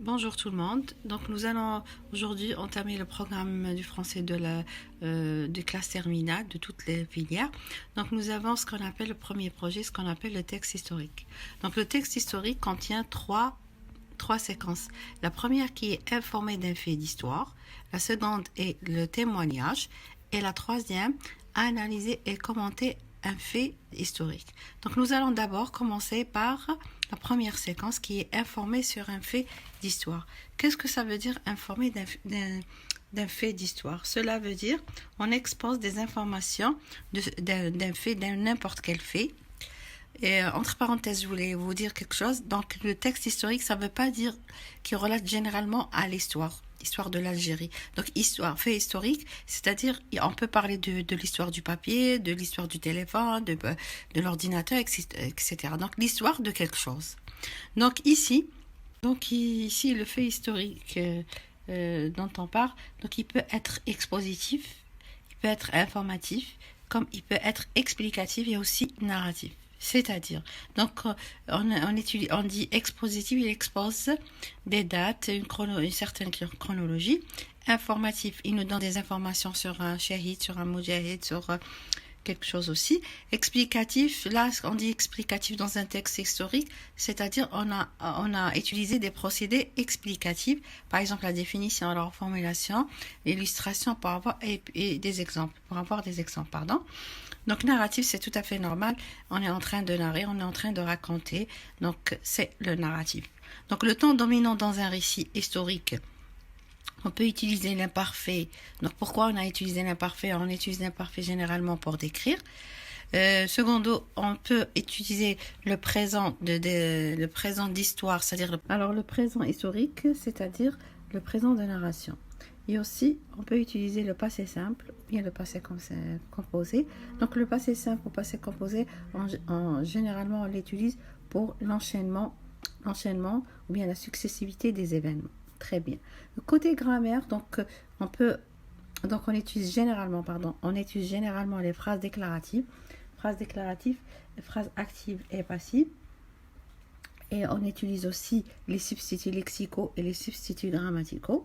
Bonjour tout le monde. Donc nous allons aujourd'hui entamer le programme du français de classe terminale de toutes les filières. Donc nous avons ce qu'on appelle le premier projet, ce qu'on appelle le texte historique. Donc le texte historique contient trois séquences. La première qui est informée d'un fait d'histoire, la seconde est le témoignage et la troisième analyser et commenter un fait historique. Donc nous allons d'abord commencer par la première séquence qui est informer sur un fait d'histoire. Qu'est-ce que ça veut dire informer d'un fait d'histoire? Cela veut dire on expose des informations d'un fait, d'un n'importe quel fait. Et entre parenthèses, je voulais vous dire quelque chose. Donc, le texte historique, ça ne veut pas dire qu'il relate généralement à l'histoire de l'Algérie. Donc, histoire, fait historique, c'est-à-dire, on peut parler de l'histoire du papier, de l'histoire du téléphone, de l'ordinateur, etc. Donc, l'histoire de quelque chose. Donc ici, le fait historique dont on parle, donc il peut être expositif, il peut être informatif, comme il peut être explicatif et aussi narratif. C'est-à-dire, donc on dit expositif, il expose des dates, une certaine chronologie. Informatif, il nous donne des informations sur un shahid, sur un mujahid, sur quelque chose aussi. Explicatif, là on dit explicatif dans un texte historique, c'est-à-dire on a utilisé des procédés explicatifs, par exemple la définition, la reformulation, l'illustration pour avoir et des exemples, pardon. Donc narratif, c'est tout à fait normal, on est en train de narrer, on est en train de raconter, donc c'est le narratif. Donc le temps dominant dans un récit historique, on peut utiliser l'imparfait. Donc pourquoi on a utilisé l'imparfait? On utilise l'imparfait généralement pour décrire. Secondo, on peut utiliser le présent le présent d'histoire, c'est-à-dire alors le présent historique, c'est-à-dire le présent de narration. Et aussi, on peut utiliser le passé simple ou bien le passé composé. Donc le passé simple ou passé composé, généralement on l'utilise pour l'enchaînement ou bien la successivité des événements. Très bien. Côté grammaire, on utilise généralement les phrases déclaratives, phrases actives et passives. Et on utilise aussi les substituts lexicaux et les substituts grammaticaux.